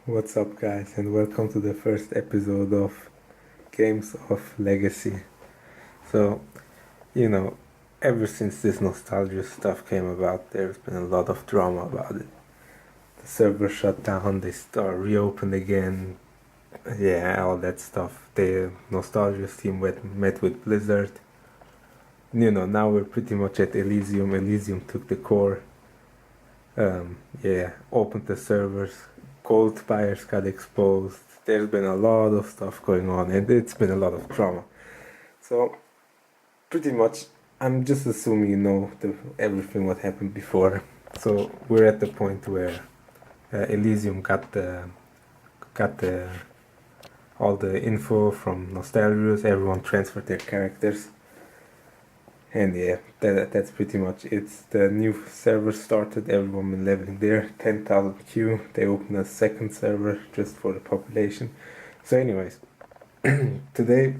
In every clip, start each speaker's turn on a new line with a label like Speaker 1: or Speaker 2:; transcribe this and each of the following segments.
Speaker 1: What's up, guys, and welcome to the first episode of Games of Legacy. So, you know, ever since this nostalgia stuff came about, there's been a lot of drama about it. The server shut down, they start reopened again, yeah, all that stuff. The nostalgia team met with Blizzard. Now we're pretty much at Elysium. Elysium took the core. Opened the servers. Gold buyers got exposed. There's been a lot of stuff going on, and it's been a lot of drama. So, pretty much, I'm just assuming you know everything what happened before. So we're at the point where Elysium got the all the info from Nostalrius. Everyone transferred their characters. And yeah, that's pretty much it. The new server started, everyone been leveling there, 10,000 Q. They opened a second server just for the population. So anyways, today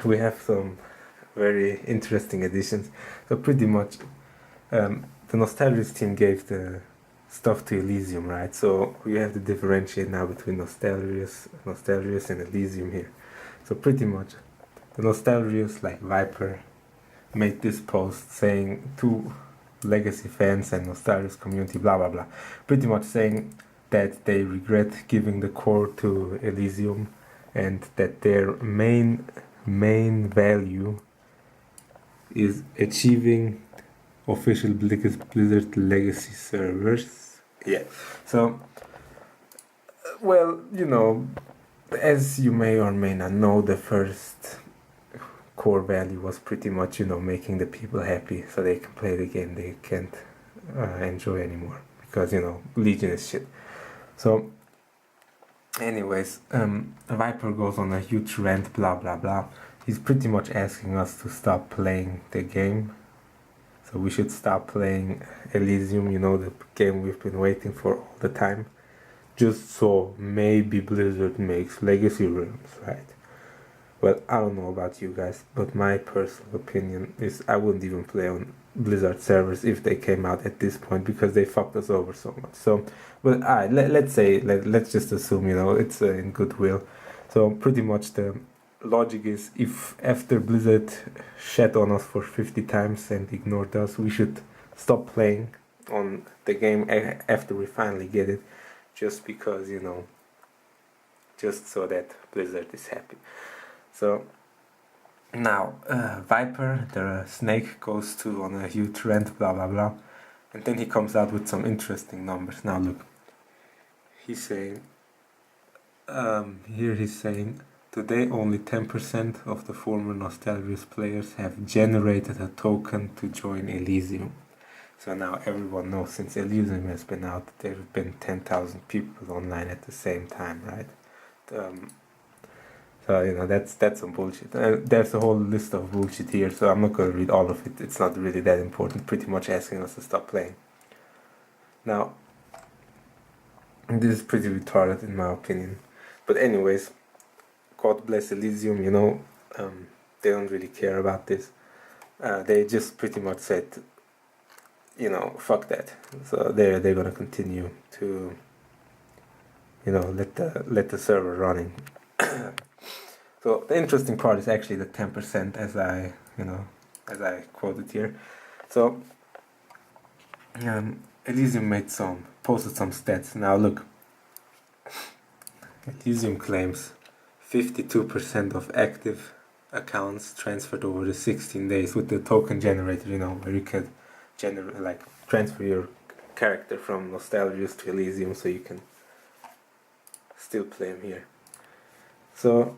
Speaker 1: we have some very interesting additions. So pretty much the Nostalrius team gave the stuff to Elysium, right? So we have to differentiate now between Nostalrius and Elysium here. So pretty much the Nostalrius, like Viper, made this post saying to Legacy fans and Nostalrius community, blah blah blah, pretty much saying that they regret giving the core to Elysium and that their main value is achieving official Blizzard Legacy servers. Yeah. So, well, as you may or may not know, the first core value was pretty much, making the people happy so they can play the game they can't enjoy anymore because, Legion is shit. So, anyways, Viper goes on a huge rant, blah blah blah. He's pretty much asking us to stop playing the game. So we should stop playing Elysium, the game we've been waiting for all the time. Just so maybe Blizzard makes Legacy Realms, right? Well, I don't know about you guys, but my personal opinion is I wouldn't even play on Blizzard servers if they came out at this point because they fucked us over so much. So, well, let's just assume, it's in goodwill. So pretty much the logic is if after Blizzard shat on us for 50 times and ignored us, we should stop playing on the game after we finally get it, just because, just so that Blizzard is happy. So now Viper, the snake, goes to on a huge rant, blah blah blah, and then he comes out with some interesting numbers. Now look, he's saying he's saying today only 10% of the former Nostalrius players have generated a token to join Elysium. So now everyone knows since Elysium has been out, there have been 10,000 people online at the same time, right? So that's some bullshit. There's a whole list of bullshit here, so I'm not gonna read all of it. It's not really that important. Pretty much asking us to stop playing. Now, this is pretty retarded in my opinion. But anyways, God bless Elysium. They don't really care about this. They just pretty much said, fuck that. So they're gonna continue to, let the server running. So the interesting part is actually the 10%, as I quoted here. So Elysium posted some stats. Now look, Elysium claims 52% of active accounts transferred over the 16 days with the token generator, where you can transfer your character from Nostalrius to Elysium so you can still play him here. So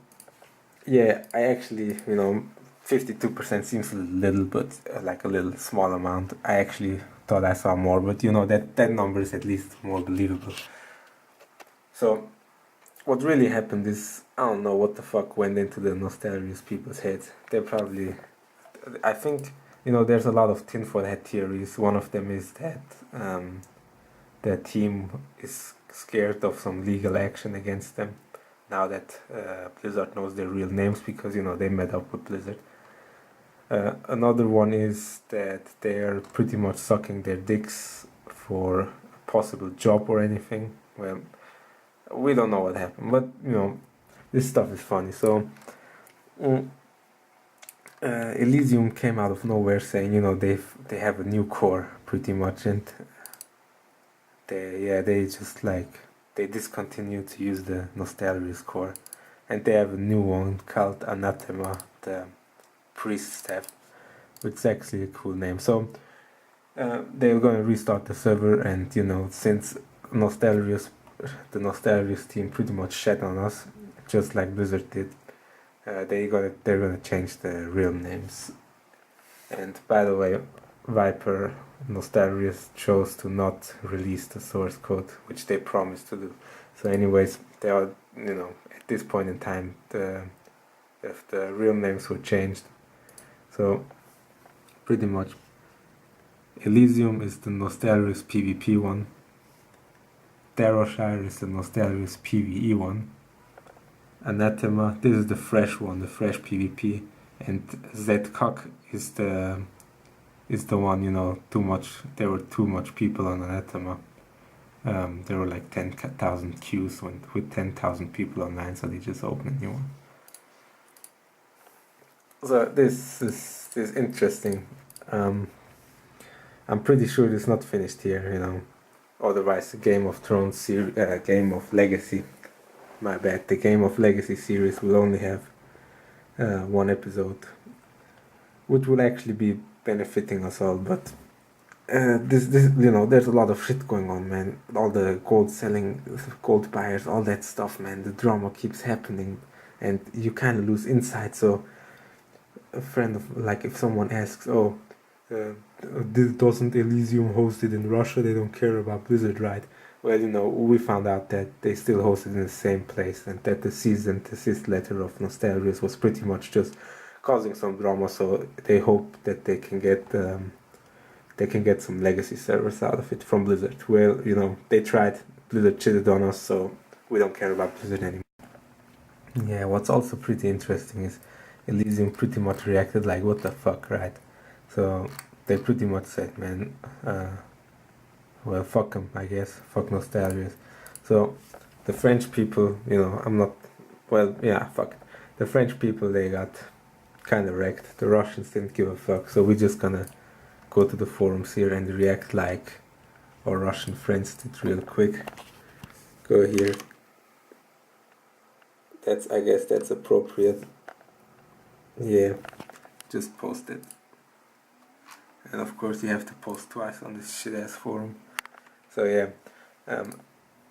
Speaker 1: yeah, I actually, 52% seems a little, but like a little small amount. I actually thought I saw more, but that number is at least more believable. So what really happened is, I don't know what the fuck went into the Nostalrius people's heads. They probably, I think, there's a lot of tinfoil hat theories. One of them is that the team is scared of some legal action against them now that Blizzard knows their real names because, they met up with Blizzard. Another one is that they're pretty much sucking their dicks for a possible job or anything. Well, We don't know what happened, but you know, this stuff is funny. So mm, Elysium came out of nowhere saying, you know, they have a new core pretty much, and they just like they discontinued to use the Nostalrius core, and they have a new one called Anathema, the priest staff, which is actually a cool name. So they're going to restart the server, and you know, since Nostalrius, the Nostalrius team pretty much shat on us, just like Blizzard did. They're gonna change the real names. And by the way, Viper Nostalrius chose to not release the source code, which they promised to do. So, anyways, they are, you know, at this point in time, if the real names were changed. So, pretty much, Elysium is the Nostalrius PvP one. Darrowshire is the Nostalrius PvE one. Anathema, this is the fresh one, the fresh PvP, and Zcock is the one, you know, there were too much people on Anathema. There were like 10,000 queues with 10,000 people online, so they just opened a new one. So this is interesting. I'm pretty sure it's not finished here, you know. Otherwise, the Game of Thrones Game of Legacy, my bad, the Game of Legacy series will only have one episode, which will actually be benefiting us all. But this you know, there's a lot of shit going on, man. All the gold selling, gold buyers, all that stuff, man. The drama keeps happening, and you kind of lose insight. So a friend of, like, if someone asks, oh, doesn't Elysium hosted in Russia? They don't care about Blizzard, right? Well, you know, we found out that they still hosted in the same place, and that the cease and desist letter of Nostalrius was pretty much just causing some drama. So they hope that they can get some legacy servers out of it from Blizzard. Well, you know, they tried. Blizzard cheated on us, so we don't care about Blizzard anymore. Yeah, what's also pretty interesting is Elysium pretty much reacted like, what the fuck, right? So they pretty much said, man, well, fuck them, I guess. Fuck Nostalrius. So the French people, you know, fuck it. The French people, they got kind of wrecked. The Russians didn't give a fuck. So we're just gonna go to the forums here and react like our Russian friends did real quick. Go here. I guess that's appropriate. Yeah, just post it. And of course you have to post twice on this shit ass forum. So yeah,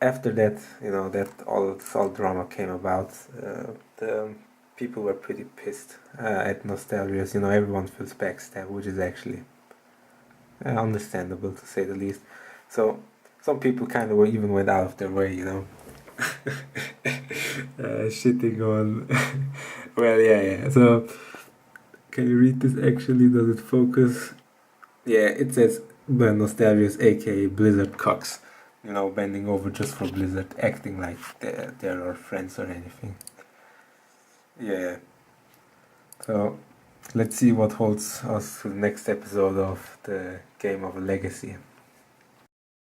Speaker 1: after that, you know, that all drama came about, the people were pretty pissed at Nostalrius. You know, everyone feels backstabbed, which is actually understandable to say the least. So some people kind of even went out of their way, you know, shitting on. Well, yeah. So can you read this? Actually, does it focus? Yeah, it says Nostalrius, aka Blizzard Cox, you know, bending over just for Blizzard, acting like they're our friends or anything. Yeah. So let's see what holds us to the next episode of the Game of Legacy.